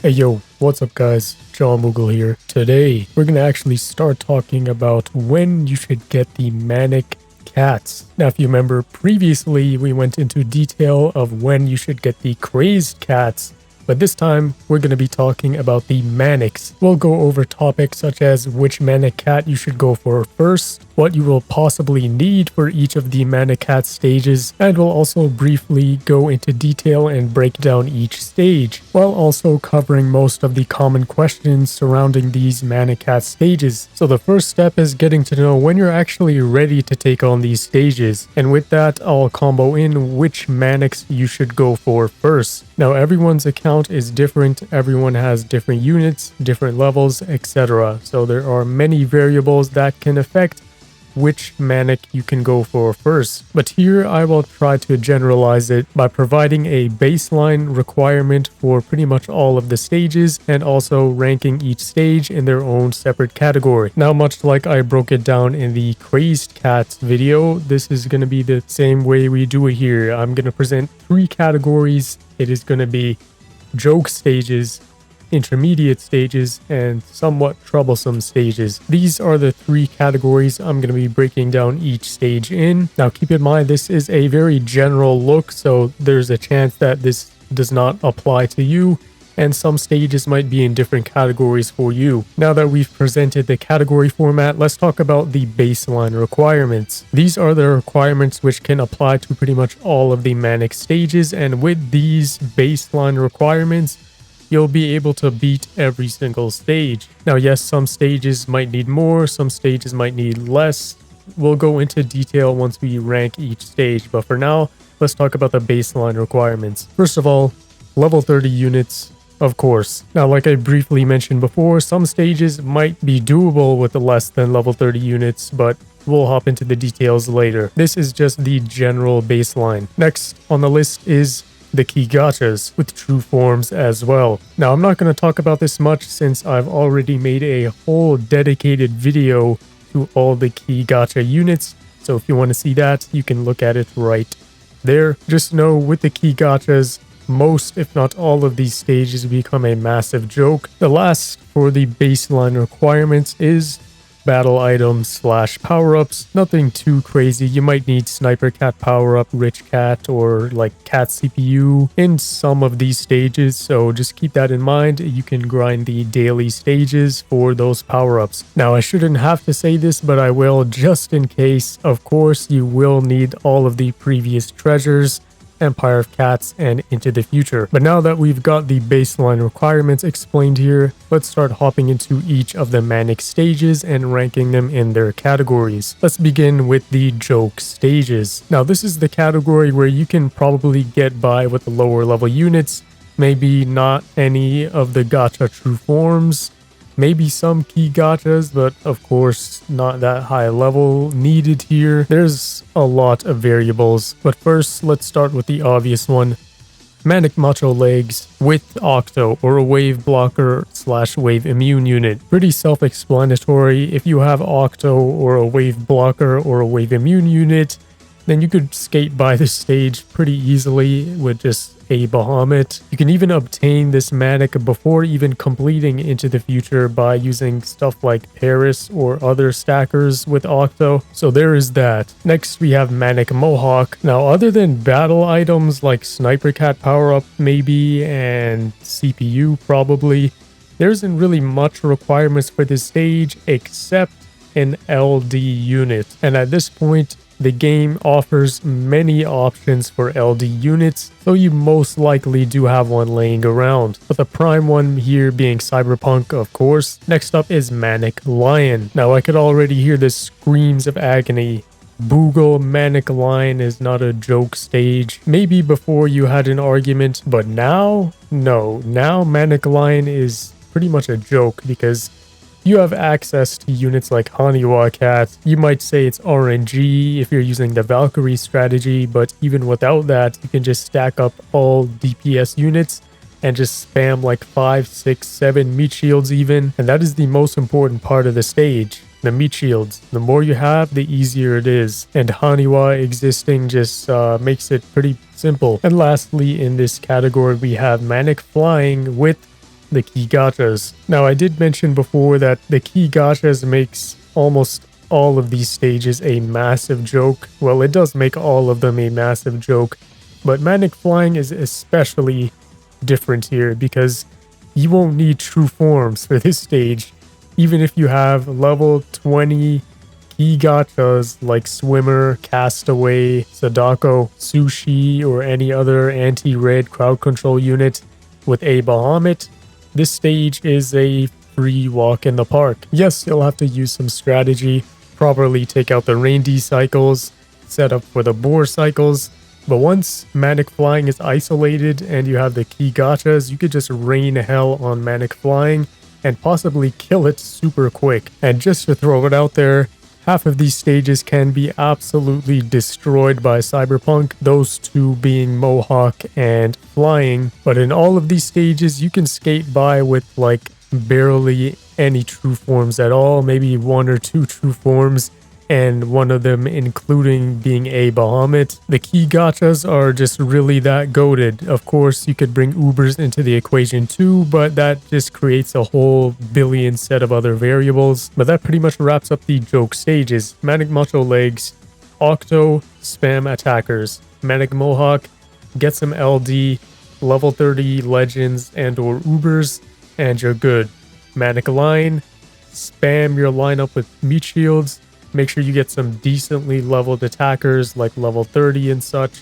Hey yo, what's up guys? Boogle here. Today, we're gonna actually start talking about when you should get the MANIC cats. Now, if you remember previously, we went into detail of when you should get the CRAZED cats, but this time, we're gonna be talking about the MANICs. We'll go over topics such as which MANIC cat you should go for first, what you will possibly need for each of the MANIC cat stages, and we'll also briefly go into detail and break down each stage, while also covering most of the common questions surrounding these MANIC cat stages. So the first step is getting to know when you're actually ready to take on these stages, and with that I'll combo in which MANICs you should go for first. Now everyone's account is different, everyone has different units, different levels, etc. So there are many variables that can affect which MANIC you can go for first. But here I will try to generalize it by providing a baseline requirement for pretty much all of the stages and also ranking each stage in their own separate category. Now, much like I broke it down in the Crazed Cats video, this is going to be the same way we do it here. I'm going to present 3 categories. It is going to be joke stages, intermediate stages, and somewhat troublesome stages. These are the 3 categories I'm going to be breaking down each stage in. Now keep in mind this is a very general look, so there's a chance that this does not apply to you, and some stages might be in different categories for you. Now that we've presented the category format, let's talk about the baseline requirements. These are the requirements which can apply to pretty much all of the MANIC stages, and with these baseline requirements, you'll be able to beat every single stage. Now, yes, some stages might need more, some stages might need less. We'll go into detail once we rank each stage, but for now, let's talk about the baseline requirements. First of all, level 30 units, of course. Now, like I briefly mentioned before, some stages might be doable with less than level 30 units, but we'll hop into the details later. This is just the general baseline. Next on the list is the key gachas with true forms as well. Now I'm not going to talk about this much since I've already made a whole dedicated video to all the key gacha units, so if you want to see that you can look at it right there. Just know with the key gachas, most if not all of these stages become a massive joke. The last for the baseline requirements is battle items / power-ups. Nothing too crazy. You might need sniper cat power-up, rich cat, or like cat CPU in some of these stages, so just keep that in mind. You can grind the daily stages for those power-ups. Now I shouldn't have to say this, but I will just in case. Of course you will need all of the previous treasures, Empire of Cats, and Into the Future. But now that we've got the baseline requirements explained here, let's start hopping into each of the MANIC stages and ranking them in their categories. Let's begin with the joke stages. Now this is the category where you can probably get by with the lower level units, maybe not any of the gacha true forms, maybe some key gachas, but of course not that high level needed here. There's a lot of variables, but first let's start with the obvious one. MANIC Macho Legs with Octo, or a wave blocker / wave immune unit. Pretty self-explanatory. If you have Octo or a wave blocker or a wave immune unit, then you could skate by this stage pretty easily with just a Bahamut. You can even obtain this MANIC before even completing Into the Future by using stuff like Paris or other stackers with Octo. So there is that. Next we have MANIC Mohawk. Now other than battle items like Sniper Cat power-up maybe and CPU probably, there isn't really much requirements for this stage except an LD unit. And at this point, the game offers many options for LD units, so you most likely do have one laying around. But the prime one here being Cyberpunk, of course. Next up is MANIC Lion. Now I could already hear the screams of agony. Boogle MANIC Lion is not a joke stage. Maybe before you had an argument, but now? No. Now MANIC Lion is pretty much a joke because you have access to units like Haniwa Cat. You might say it's RNG if you're using the Valkyrie strategy, but even without that, you can just stack up all DPS units and just spam like 5, 6, 7 meat shields even. And that is the most important part of the stage. The meat shields. The more you have, the easier it is. And Haniwa existing just makes it pretty simple. And lastly, in this category, we have MANIC Flying with the key gachas. Now, I did mention before that the key gachas makes almost all of these stages a massive joke. Well, it does make all of them a massive joke, but Manic Flying is especially different here because you won't need true forms for this stage. Even if you have level 20 key gachas like Swimmer, Castaway, Sadako, Sushi, or any other anti-raid crowd control unit with a Bahamut, this stage is a free walk in the park. Yes, you'll have to use some strategy, properly take out the rain D cycles, set up for the boar cycles, but once Manic Flying is isolated and you have the key gachas, you could just rain hell on Manic Flying and possibly kill it super quick. And just to throw it out there, half of these stages can be absolutely destroyed by Cyberpunk, those two being Mohawk and Flying. But in all of these stages, you can skate by with like barely any true forms at all, maybe one or two true forms, and one of them including being a Bahamut. The key gachas are just really that goated. Of course, you could bring Ubers into the equation too, but that just creates a whole billion set of other variables. But that pretty much wraps up the joke stages. Manic Macho Legs, Octo, spam attackers. Manic Mohawk, get some LD, level 30 legends and or Ubers, and you're good. Manic Line, spam your lineup with meat shields. Make sure you get some decently leveled attackers like level 30 and such.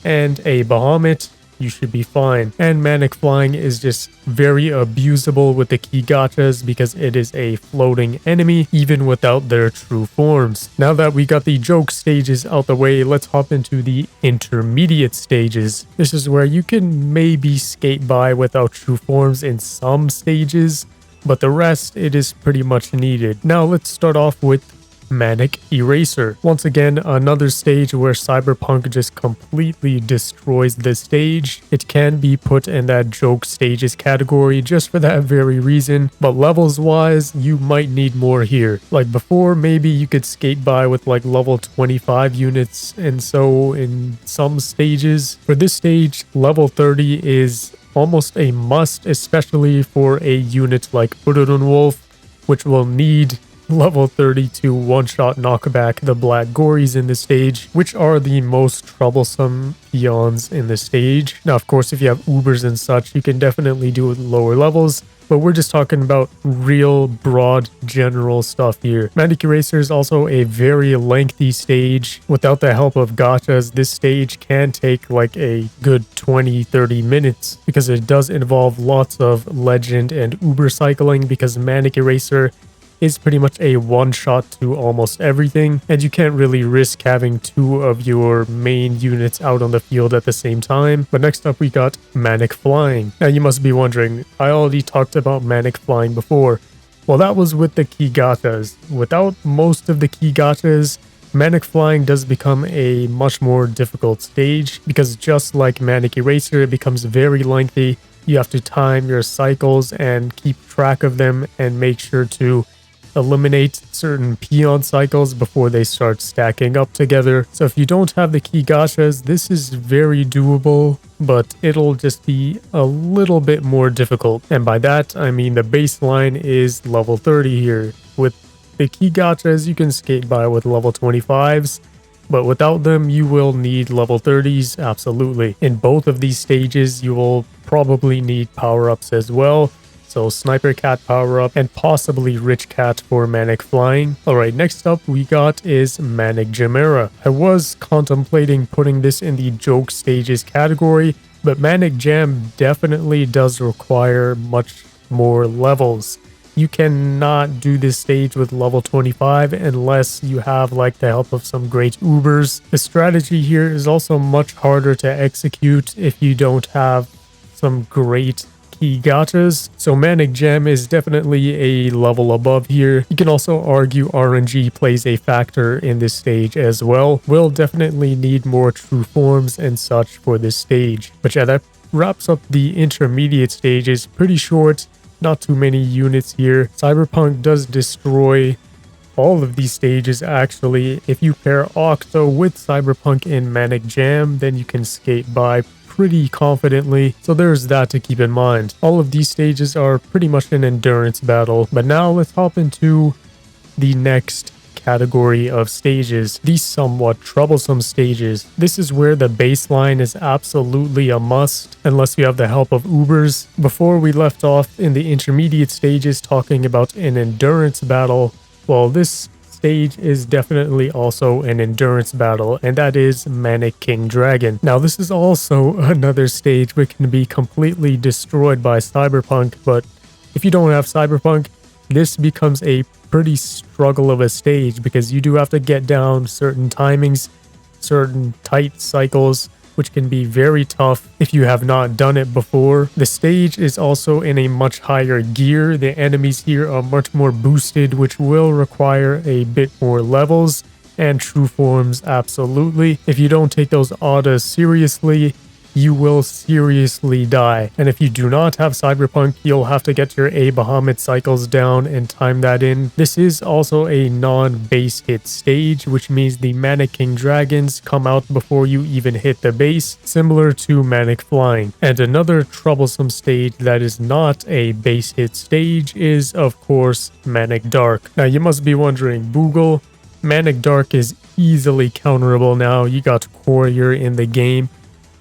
And a Bahamut, you should be fine. And Manic Flying is just very abusable with the key gachas because it is a floating enemy even without their true forms. Now that we got the joke stages out the way, let's hop into the intermediate stages. This is where you can maybe skate by without true forms in some stages, but the rest it is pretty much needed. Now let's start off with Manic Eraser. Once again, another stage where Cyberpunk just completely destroys the stage. It can be put in that joke stages category just for that very reason, but levels wise, you might need more here. Like before, maybe you could skate by with like level 25 units, and so in some stages. For this stage, level 30 is almost a must, especially for a unit like Udodon Wolf, which will need level 30 to one-shot knockback the Black Gories in this stage, which are the most troublesome peons in the stage. Now, of course, if you have Ubers and such, you can definitely do it with lower levels, but we're just talking about real broad general stuff here. Manic Eraser is also a very lengthy stage. Without the help of gachas, this stage can take like a good 20-30 minutes because it does involve lots of legend and Uber cycling because Manic Eraser is pretty much a one-shot to almost everything, and you can't really risk having two of your main units out on the field at the same time. But next up we got Manic Flying. Now you must be wondering, I already talked about Manic Flying before. Well, that was with the key gachas. Without most of the key gachas, Manic Flying does become a much more difficult stage because just like Manic Eraser, it becomes very lengthy. You have to time your cycles and keep track of them and make sure to eliminate certain peon cycles before they start stacking up together. So if you don't have the key gachas, this is very doable, but it'll just be a little bit more difficult. And by that, I mean the baseline is level 30 here. With the key gachas, you can skate by with level 25s, but without them, you will need level 30s, absolutely. In both of these stages, you will probably need power-ups as well. So Sniper Cat power up and possibly Rich Cat for Manic Flying. Alright, next up we got is Manic Jamera. I was contemplating putting this in the joke stages category, but Manic Jam definitely does require much more levels. You cannot do this stage with level 25 unless you have like the help of some great Ubers. The strategy here is also much harder to execute if you don't have some great key gachas, so Manic Jam is definitely a level above here. You can also argue RNG plays a factor in this stage as well. We'll definitely need more true forms and such for this stage. But yeah, that wraps up the intermediate stages. Pretty short, not too many units here. Cyberpunk does destroy all of these stages actually. If you pair Octo with Cyberpunk in Manic Jam, then you can skate by pretty confidently, so there's that to keep in mind. All of these stages are pretty much an endurance battle, but now let's hop into the next category of stages, these somewhat troublesome stages. This is where the baseline is absolutely a must unless you have the help of Ubers. Before we left off in the intermediate stages talking about an endurance battle, well, this stage is definitely also an endurance battle, and that is Manic King Dragon. Now this is also another stage which can be completely destroyed by Cyberpunk, but if you don't have Cyberpunk, this becomes a pretty struggle of a stage because you do have to get down certain timings, certain tight cycles, which can be very tough if you have not done it before. The stage is also in a much higher gear. The enemies here are much more boosted, which will require a bit more levels, and true forms absolutely. If you don't take those autos seriously, you will seriously die. And if you do not have Cyberpunk, you'll have to get your A Bahamut cycles down and time that in. This is also a non-base hit stage, which means the Manic King Dragons come out before you even hit the base, similar to Manic Flying. And another troublesome stage that is not a base hit stage is, of course, Manic Dark. Now you must be wondering, Boogle, Manic Dark is easily counterable now. You got COURIER in the game.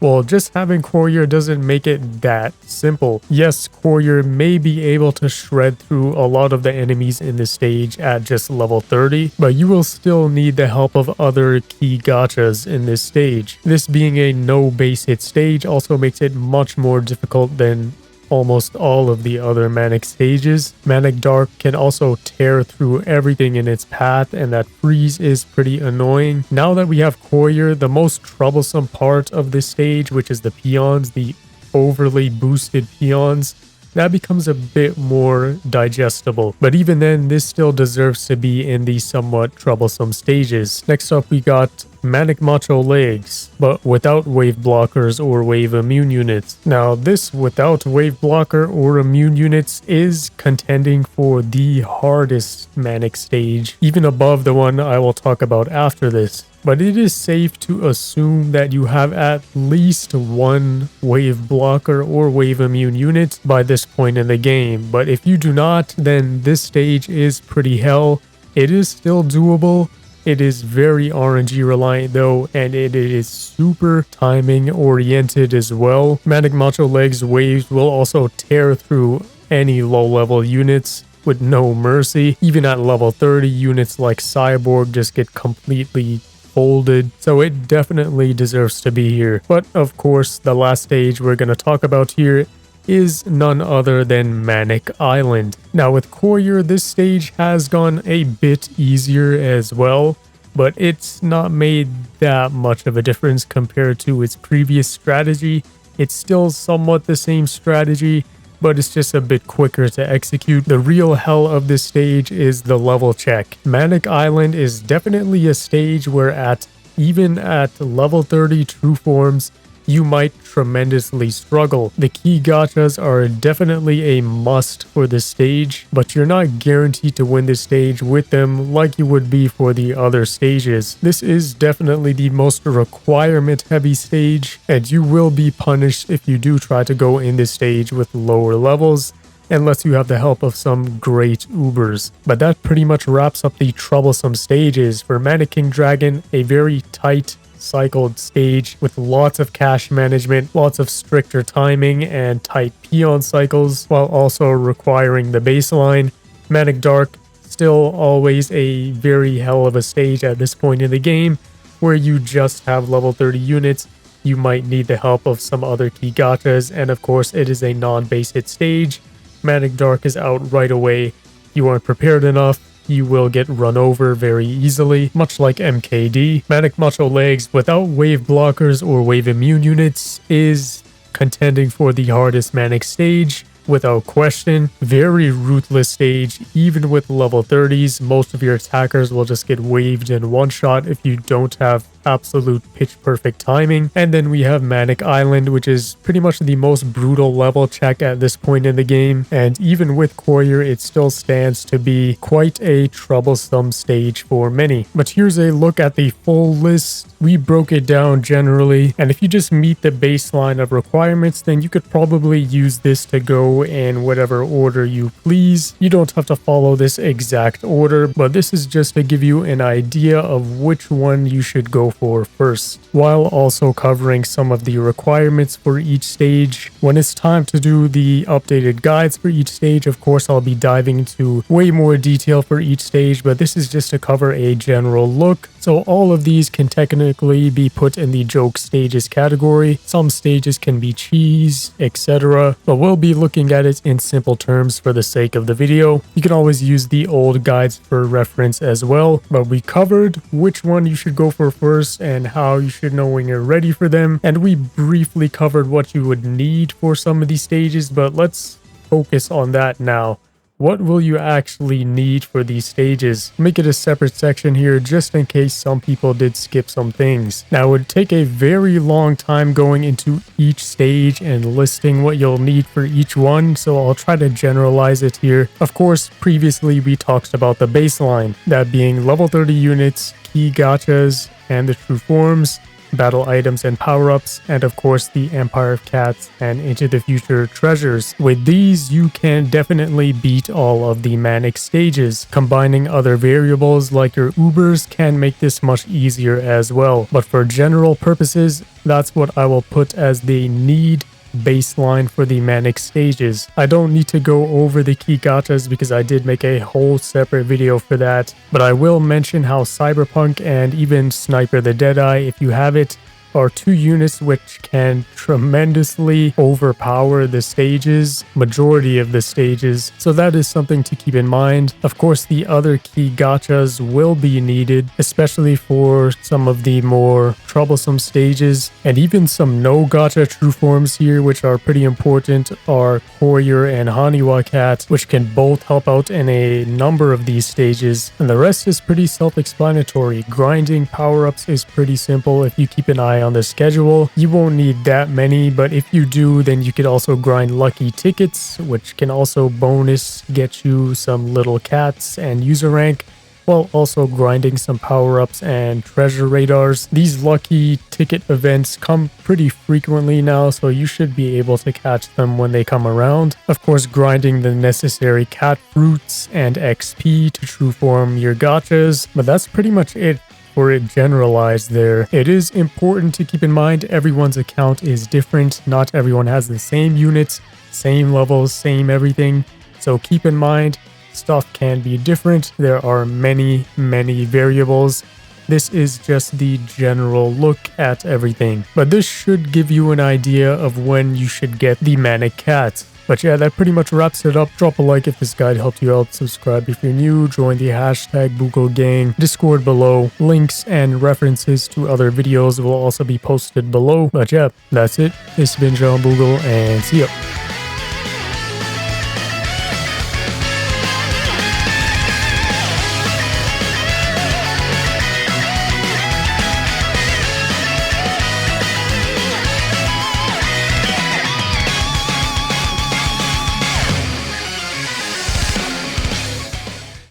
Well, just having COURIER doesn't make it that simple. Yes, COURIER may be able to shred through a lot of the enemies in this stage at just level 30, but you will still need the help of other key gachas in this stage. This being a no base hit stage also makes it much more difficult than almost all of the other Manic stages. Manic Dark can also tear through everything in its path, and that freeze is pretty annoying. Now that we have COURIER, the most troublesome part of this stage, which is the peons, the overly boosted peons, that becomes a bit more digestible. But even then, this still deserves to be in the somewhat troublesome stages. Next up, we got Manic Macho Legs, but without wave blockers or wave immune units. Now, this without wave blocker or immune units is contending for the hardest Manic stage, even above the one I will talk about after this. But it is safe to assume that you have at least one wave blocker or wave immune unit by this point in the game. But if you do not, then this stage is pretty hell. It is still doable. It is very RNG reliant though, and it is super timing oriented as well. Manic Macho Legs waves will also tear through any low level units with no mercy. Even at level 30, units like Cyborg just get completely folded, so it definitely deserves to be here. But of course, the last stage we're going to talk about here is none other than Manic Island. Now with COURIER, this stage has gone a bit easier as well, but it's not made that much of a difference compared to its previous strategy. It's still somewhat the same strategy, but it's just a bit quicker to execute. The real hell of this stage is the level check. Manic Island is definitely a stage where even at level 30 true forms, you might tremendously struggle. The key gachas are definitely a must for this stage, but you're not guaranteed to win this stage with them like you would be for the other stages. This is definitely the most requirement heavy stage, and you will be punished if you do try to go in this stage with lower levels, unless you have the help of some great Ubers. But that pretty much wraps up the troublesome stages. For Manic King Dragon, a very tight cycled stage with lots of cash management, lots of stricter timing, and tight peon cycles, while also requiring the baseline. Manic Dark, still always a very hell of a stage at this point in the game, where you just have level 30 units. You might need the help of some other key gachas, and of course it is a non-base hit stage. Manic Dark is out right away. You aren't prepared enough, you will get run over very easily, much like MKD. Manic Macho Legs, without wave blockers or wave immune units, is contending for the hardest Manic stage. without question. Very ruthless stage. Even with level 30s, most of your attackers will just get waved in one shot if you don't have absolute pitch perfect timing. And then we have Manic Island, which is pretty much the most brutal level check at this point in the game. And even with COURIER, it still stands to be quite a troublesome stage for many. But here's a look at the full list. We broke it down generally, and if you just meet the baseline of requirements, then you could probably use this to go in whatever order you please. You don't have to follow this exact order, but this is just to give you an idea of which one you should go for first, while also covering some of the requirements for each stage. When it's time to do the updated guides for each stage, of course, I'll be diving into way more detail for each stage, but this is just to cover a general look. So all of these can technically be put in the joke stages category. Some stages can be cheese, etc. But we'll be looking at it in simple terms for the sake of the video. You can always use the old guides for reference as well. But we covered which one you should go for first and how you should know when you're ready for them. And we briefly covered what you would need for some of these stages, but let's focus on that now. What will you actually need for these stages? Make it a separate section here just in case some people did skip some things. Now, it would take a very long time going into each stage and listing what you'll need for each one, so I'll try to generalize it here. Of course, previously we talked about the baseline, that being level 30 units, key gachas, and the true forms, battle items and power-ups, and of course the Empire of Cats and Into the Future treasures. With these, you can definitely beat all of the Manic stages. Combining other variables like your Ubers can make this much easier as well. But for general purposes, that's what I will put as the need baseline for the Manic stages. I don't need to go over the key gachas because I did make a whole separate video for that, but I will mention how Cyberpunk and even Sniper the Deadeye, if you have it, are two units which can tremendously overpower the stages, majority of the stages, so that is something to keep in mind. Of course, the other key gachas will be needed, especially for some of the more troublesome stages, and even some no gacha true forms here, which are pretty important, are COURIER and Haniwa Cat, which can both help out in a number of these stages, and the rest is pretty self-explanatory. Grinding power-ups is pretty simple if you keep an eye on the schedule. You won't need that many, but if you do, then you could also grind lucky tickets, which can also bonus get you some little cats and user rank, while also grinding some power-ups and treasure radars. These lucky ticket events come pretty frequently now, so you should be able to catch them when they come around. Of course, grinding the necessary cat fruits and XP to true form your gachas, but that's pretty much it for it generalized there. It is important to keep in mind everyone's account is different. Not everyone has the same units, same levels, same everything. So keep in mind, stuff can be different. There are many variables. This is just the general look at everything. But this should give you an idea of when you should get the Manic Cat. But yeah, that pretty much wraps it up. Drop a like if this guide helped you out. Subscribe if you're new. Join the hashtag Boogle gang. Discord below. Links and references to other videos will also be posted below. But yeah, that's it. It's been John Boogle, and see ya.